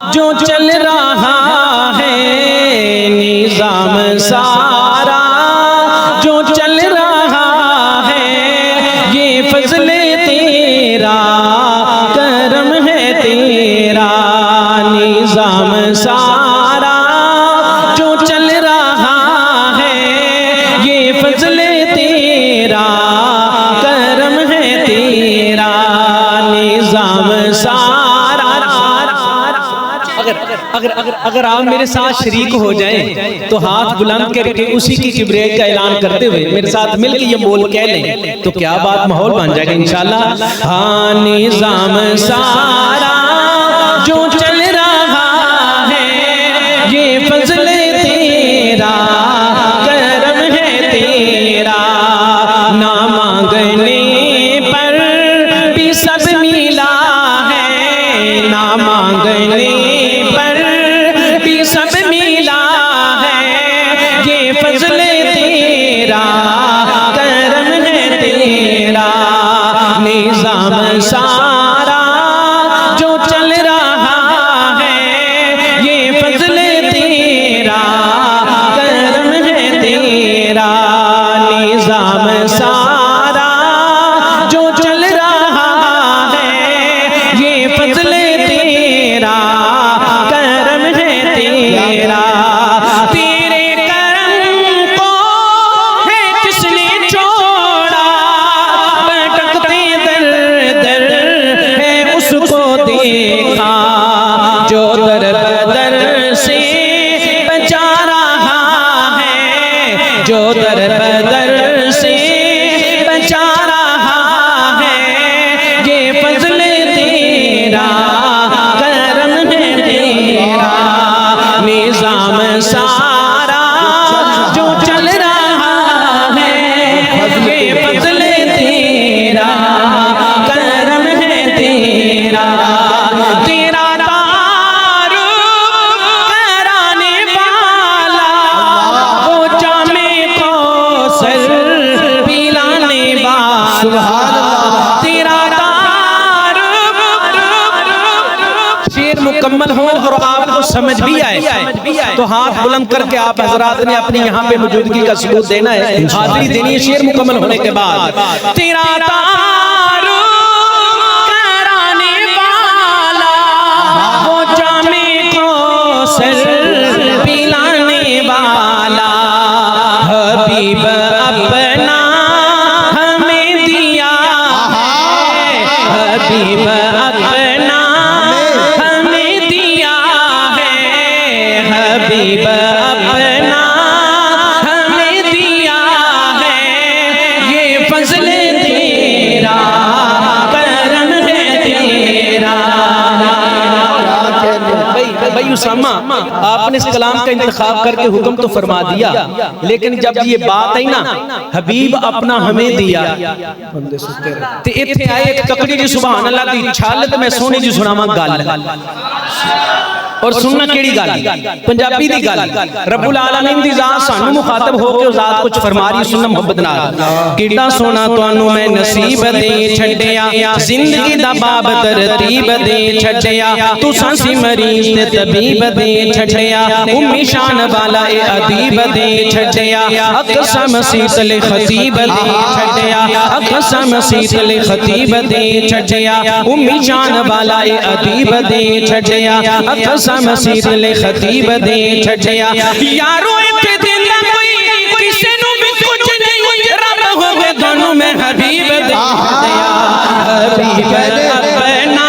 जो चल रहा है निज़ाम सारा, जो चल रहा है ये फज़ले तेरा, करम है तेरा। निज़ाम सारा जो चल रहा है ये फज़ले तेरा, करम है तेरा। निज़ाम सारा। अगर आप मेरे साथ शरीक हो जाएं तो हाथ बुलंद करके उसी की किबरियत का ऐलान करते हुए मेरे साथ मिलकर ये बोल कह लें तो क्या बात माहौल बन जाएगा इंशाल्लाह। हाँ, निज़ाम सारा जो चल रहा है ये फज़ले तेरा, करम है तेरा। ना मांगने पर भी सब मिला है, ना मांगने सब मिला है ये फज़ले तेरा, करम है तेरा। निज़ाम सारा जो चल रहा है ये फज़ले तेरा, करम है तेरा। निज़ाम सारा जो चल रहा है ये फज़ले तेरा, करम है तेरा। तेरे करम को है किसने छोड़ा, भटकते दर दर है उसको देखा, जो दर बदर से बचा रहा है, जो दर बदर से बचा रहा है ये फज़ले तेरा, करम है तेरा। निज़ाम सारा जो चल रहा है ये फज़ले तेरा, करम है तेरा। तेरा तारुफ कराने वाला वो जामे कौसर पिलाने वाला, तेरा तारुफ। शेर मुकम्मल हो और आपको समझ भी आए तो हाथ बुलंद करके आप हजरात ने अपनी यहाँ पे मौजूदगी का सबूत देना है, हाजिरी देनी है शेर मुकम्मल होने के बाद। तेरा तारुफ कराने वाला वो जामे कौसर पिलाने वाला, हबीब अपना हमें दिया है, हबीब अपना हमें दिया है, हबीब अपना हमें दिया है ये फज़ले तेरा, करम है तेरा। भाई उसामा, आपने इस कलाम का इंतखाब करके हुक्म तो फरमा दिया, लेकिन जब ये बात आई ना हबीब अपना हमें दिया ते इत्थे आए एक तकड़ी जी सुभान अल्लाह दी छाल ते मैं सोहनी जी सुनावां गल। और सुनना केड़ी गल, पंजाबी दी गल। रब्बुल आलमीन दी जात सानू मुखातब हो के जात कुछ फरमा रही, सुनना मोहब्बत नाल। किड़ा सोना तुहानू मैं नसीब दे छड्डिया, जिंदगी दा बाब तरतीब दे छड्डिया, तुसां सी मरीज ते तबीब दे छड्डिया, उम्मी शान वाला ए अदीब दे छड्डिया, अकसम सीतल खतीब दे छड्डिया, अकसम सीतल खतीब दे छड्डिया, उम्मी शान वाला ए अदीब दे छड्डिया, अकसम सीतल खतीब दे छड्डिया। यारो इत्थे दिंदा कोई किसे नू भी कुछ नहीं, रब होवे दोनों में हबीब दे छड्डिया, हबीब अपना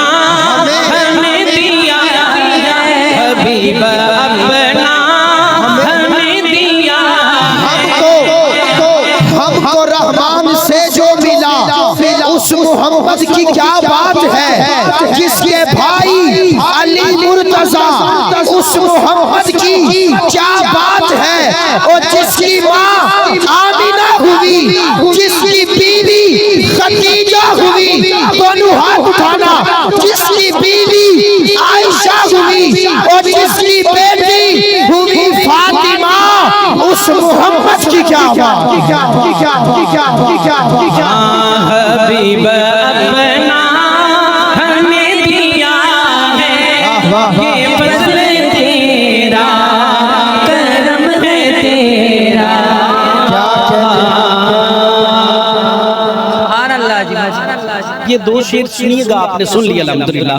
हमें दिया है, हबीब अपना हमें दिया। हमको रहमान से जो मिला उस मोहम्मद की क्या बात है, जिसके भाई अली मुर्तजा उस मोहम्मद की क्या बात है, और जिसकी माँ आमिना हुई, जिसकी बीवी खदीजा हुई, दोनों हाथ उठाना, जिसकी बीवी आयशा हुई और जिसकी बेटी हुई फातिमा, उस मोहम्मद की क्या बात। हबीब अपना हमें दिया है ये फज़ल तेरा, करम है तेरा। सुभान अल्लाह जी, माशाअल्लाह। ये दो शेर सुनिएगा, आपने सुन लिया अल्हम्दुलिल्लाह।